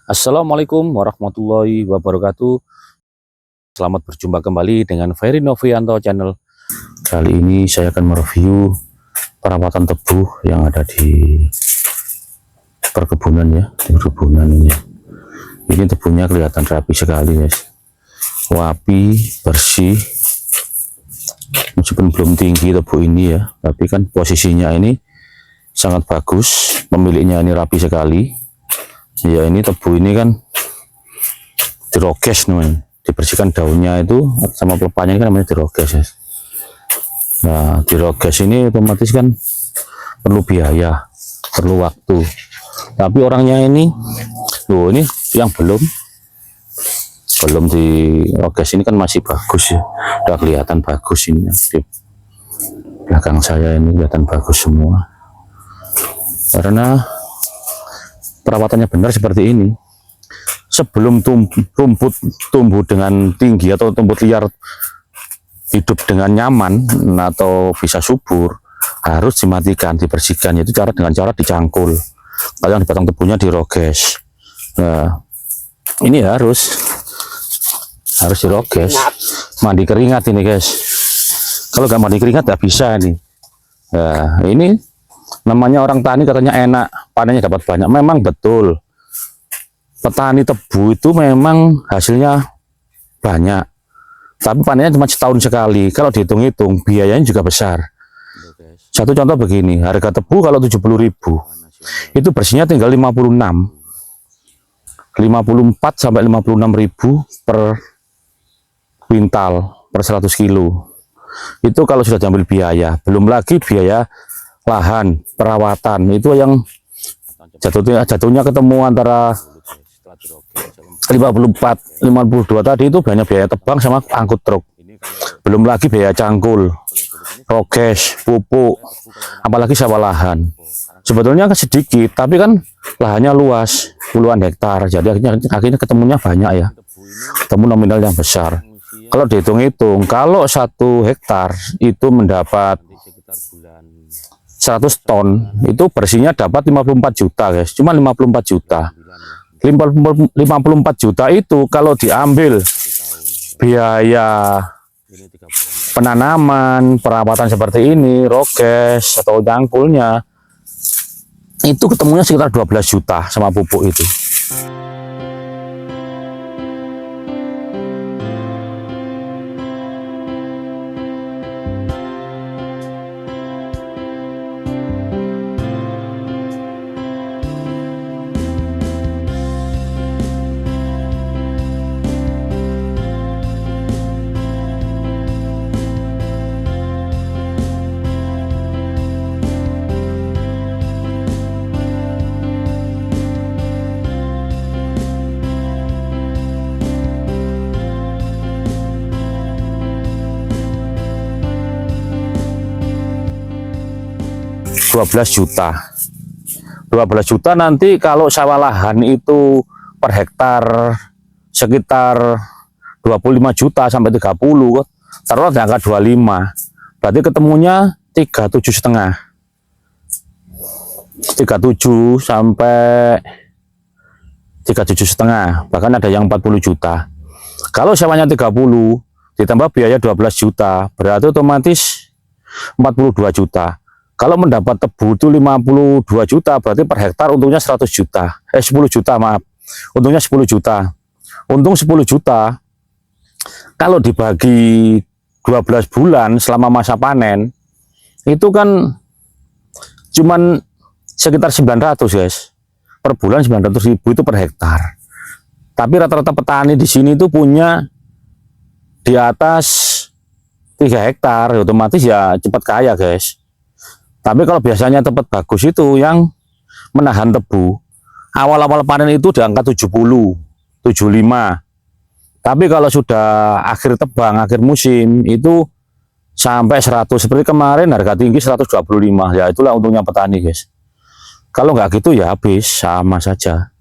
Assalamualaikum warahmatullahi wabarakatuh. Selamat berjumpa kembali dengan Ferry Novianto Channel. Kali ini saya akan mereview perawatan tebu yang ada di perkebunan ya, di perkebunan ini. Ini tebunya kelihatan rapi sekali guys. Wapi, bersih. Meskipun belum tinggi tebu ini ya, tapi kan posisinya ini sangat bagus. Pemiliknya ini rapi sekali. Ya, ini tebu ini kan dirokes nih, dibersihkan daunnya itu sama pelepahnya kan namanya dirokes ya. Nah, dirokes ini otomatis kan perlu biaya, perlu waktu. Tapi orangnya ini, loh, ini yang belum dirokes ini kan masih bagus ya, udah kelihatan bagus ini ya. Di belakang saya ini kelihatan bagus semua karena perawatannya benar seperti ini. Sebelum rumput tumbuh dengan tinggi atau rumput liar hidup dengan nyaman atau bisa subur, harus dimatikan, dibersihkan. Itu dengan cara dicangkul. Kalau yang di batang tebunya dirokes. Nah, ini harus dirokes. Mandi keringat ini guys. Kalau nggak mandi keringat nggak bisa nih. Nah, ini namanya orang tani katanya enak, panennya dapat banyak. Memang betul, petani tebu itu memang hasilnya banyak, tapi panennya cuma setahun sekali. Kalau dihitung-hitung biayanya juga besar. Satu contoh begini, harga tebu kalau 70.000 itu bersihnya tinggal 54 sampai 56.000 per kuintal per 100 kilo. Itu kalau sudah diambil biaya, belum lagi biaya lahan, perawatan, itu yang jatuhnya ketemu antara 54, 52 tadi itu banyak biaya tebang sama angkut truk. Belum lagi biaya cangkul, rokes, pupuk, apalagi sewa lahan. Sebetulnya sedikit, tapi kan lahannya luas, puluhan hektar, jadi akhirnya ketemunya banyak ya, ketemu nominal yang besar. Kalau dihitung-hitung, kalau 1 hektar itu mendapat 100 ton, itu bersihnya dapat 54 juta guys, cuma 54 juta. 54 juta itu kalau diambil biaya penanaman, perawatan seperti ini, rokes atau cangkulnya, itu ketemunya sekitar 12 juta sama pupuk itu. $12 juta nanti kalau sawah lahan itu per hektar sekitar 25 juta sampai 30, taruhlah di angka 25, berarti ketemunya 37 sampai 37,5, bahkan ada yang 40 juta. Kalau sewanya 30 ditambah biaya 12 juta, berarti otomatis 42 juta. Kalau mendapat tebu itu 52 juta, berarti per hektar untungnya 10 juta, maaf. Untungnya 10 juta. Untung 10 juta, kalau dibagi 12 bulan selama masa panen, itu kan cuman sekitar 900 guys. Per bulan 900.000 itu per hektar. Tapi rata-rata petani di sini itu punya di atas 3 hektar, otomatis ya cepat kaya guys. Tapi kalau biasanya tempat bagus itu yang menahan tebu, awal-awal panen itu di angka 70, 75. Tapi kalau sudah akhir tebang, akhir musim itu sampai 100. Seperti kemarin harga tinggi 125. Ya itulah untungnya petani guys. Kalau nggak gitu ya habis, sama saja.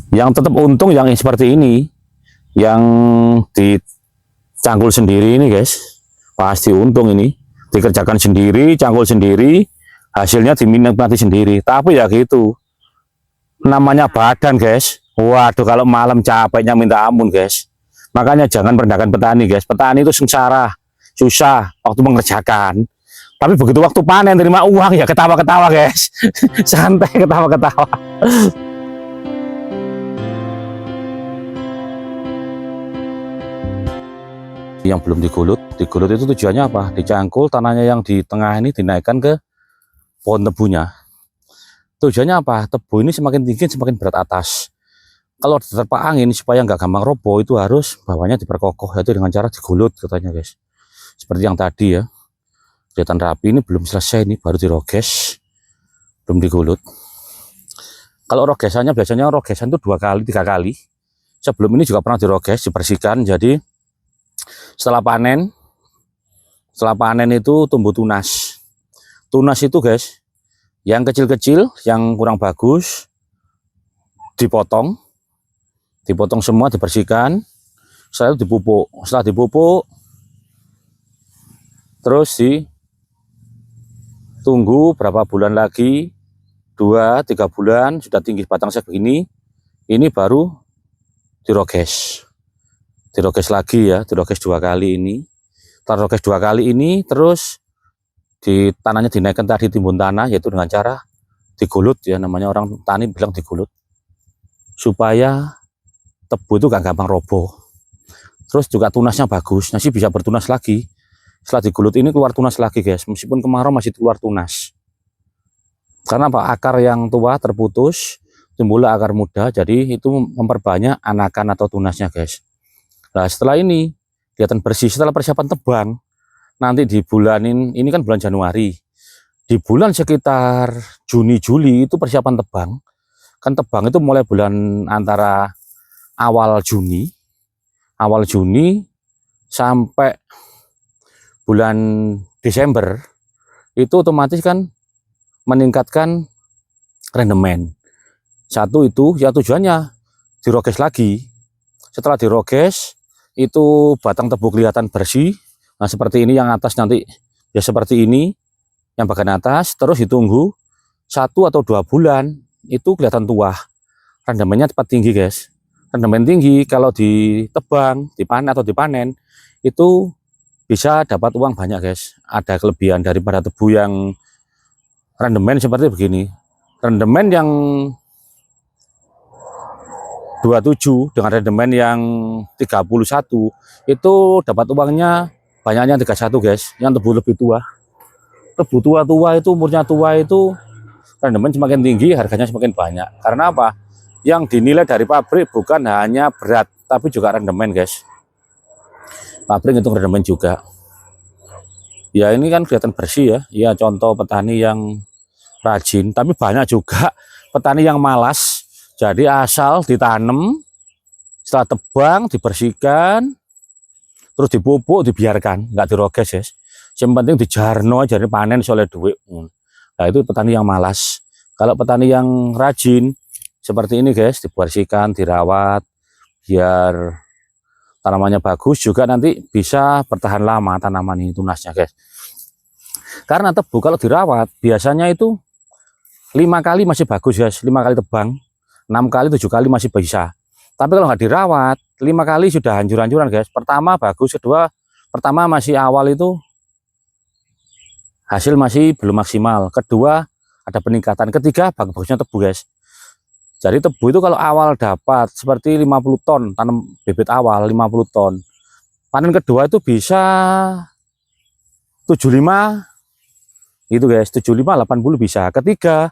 Yang tetap untung yang seperti ini, yang dicangkul sendiri ini guys, pasti untung ini. Dikerjakan sendiri, cangkul sendiri, hasilnya dinikmati sendiri. Tapi ya gitu, namanya badan guys. Waduh, kalau malam capeknya minta ampun guys. Makanya jangan merendahkan petani guys. Petani itu sengsara, susah waktu mengerjakan. Tapi begitu waktu panen terima uang ya ketawa-ketawa guys. Santai ketawa-ketawa. Yang belum digulut itu tujuannya apa? Dicangkul tanahnya yang di tengah ini dinaikkan ke pohon tebunya. Tujuannya apa? Tebu ini semakin tinggi semakin berat atas. Kalau terpa angin supaya nggak gampang roboh itu harus bawahnya diperkokoh, yaitu dengan cara digulut katanya guys. Seperti yang tadi ya, kelihatan rapi. Ini belum selesai, ini baru diroges, belum digulut. Kalau rogesannya biasanya rogesan itu 2 kali 3 kali. Sebelum ini juga pernah diroges, dibersihkan. Jadi setelah panen itu tumbuh tunas. Tunas itu guys, yang kecil-kecil, yang kurang bagus dipotong semua, dibersihkan, setelah itu dipupuk. Setelah dipupuk terus ditunggu berapa bulan lagi, 2-3 bulan sudah tinggi batang segini, ini baru diroges lagi ya, diroges 2 kali ini. Setelah roges 2 kali ini terus di tanahnya dinaikkan tadi timbun tanah, yaitu dengan cara digulut ya, namanya orang tani bilang digulut, supaya tebu itu gak gampang roboh. Terus juga tunasnya bagus, masih bisa bertunas lagi. Setelah digulut ini keluar tunas lagi guys, meskipun kemarau masih keluar tunas. Karena apa? Akar yang tua terputus, timbullah akar muda, jadi itu memperbanyak anakan atau tunasnya guys. Nah setelah ini kelihatan bersih, setelah persiapan tebang, nanti di bulanin, ini kan bulan Januari, di bulan sekitar Juni-Juli itu persiapan tebang. Kan tebang itu mulai bulan antara awal Juni sampai bulan Desember, itu otomatis kan meningkatkan rendemen. Satu itu ya tujuannya diroges lagi. Setelah diroges itu batang tebu kelihatan bersih. Nah seperti ini, yang atas nanti ya seperti ini, yang bagian atas. Terus ditunggu 1 atau 2 bulan itu kelihatan tua, rendemennya cepat tinggi guys. Rendemen tinggi kalau ditebang, dipanen atau dipanen itu bisa dapat uang banyak guys. Ada kelebihan daripada tebu yang rendemen seperti begini. Rendemen yang 27 dengan rendemen yang 31 itu dapat uangnya banyaknya 31 guys. Yang tebu lebih tua, tebu tua-tua itu, umurnya tua itu, rendemen semakin tinggi, harganya semakin banyak. Karena apa? Yang dinilai dari pabrik bukan hanya berat, tapi juga rendemen guys. Pabrik itu rendemen juga. Ya ini kan kelihatan bersih ya. Ya contoh petani yang rajin, tapi banyak juga petani yang malas. Jadi asal ditanam, setelah tebang dibersihkan, terus dipupuk, dibiarkan, nggak diroges guys. Yang penting dijarno aja, panen soleh duit. Nah itu petani yang malas. Kalau petani yang rajin seperti ini guys, dibersihkan, dirawat, biar tanamannya bagus, juga nanti bisa bertahan lama tanaman ini, tunasnya guys. Karena tebu kalau dirawat biasanya itu 5 kali masih bagus guys, 5 kali tebang, 6 kali 7 kali masih bisa. Tapi kalau nggak dirawat 5 kali sudah hancur-hancuran guys. Pertama bagus, kedua pertama masih awal itu hasil masih belum maksimal, kedua ada peningkatan, ketiga bagusnya tebu guys. Jadi tebu itu kalau awal dapat seperti 50 ton, tanam bibit awal 50 ton, panen kedua itu bisa 75 gitu guys, 75 80 bisa, ketiga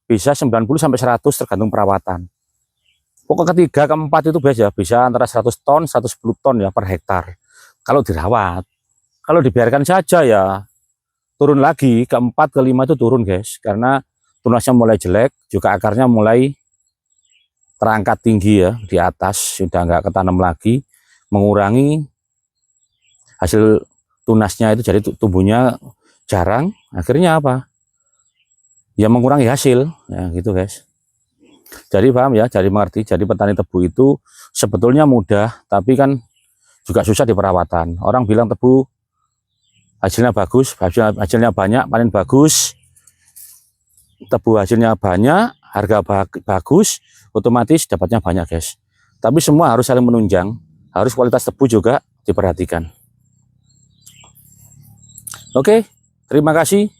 bisa 90 sampai 100 tergantung perawatan. Pokok ketiga keempat itu biasa bisa antara 100 ton 110 ton ya per hektar kalau dirawat. Kalau dibiarkan saja ya turun lagi, keempat kelima itu turun guys, karena tunasnya mulai jelek, juga akarnya mulai terangkat tinggi ya di atas, sudah nggak ketanam lagi, mengurangi hasil tunasnya itu, jadi tumbuhnya jarang. Akhirnya apa? Ya mengurangi hasil ya gitu guys. Jadi paham ya, jadi mengerti. Jadi petani tebu itu sebetulnya mudah, tapi kan juga susah di perawatan. Orang bilang tebu hasilnya bagus, hasilnya banyak, panen bagus, tebu hasilnya banyak, harga bagus, otomatis dapatnya banyak guys. Tapi semua harus saling menunjang, harus kualitas tebu juga diperhatikan. Oke, terima kasih.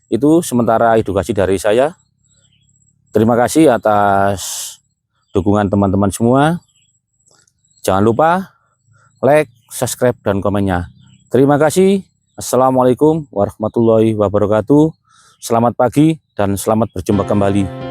Itu sementara edukasi dari saya. Terima kasih atas dukungan teman-teman semua. Jangan lupa like, subscribe, dan komennya. Terima kasih. Assalamualaikum warahmatullahi wabarakatuh. Selamat pagi dan selamat berjumpa kembali.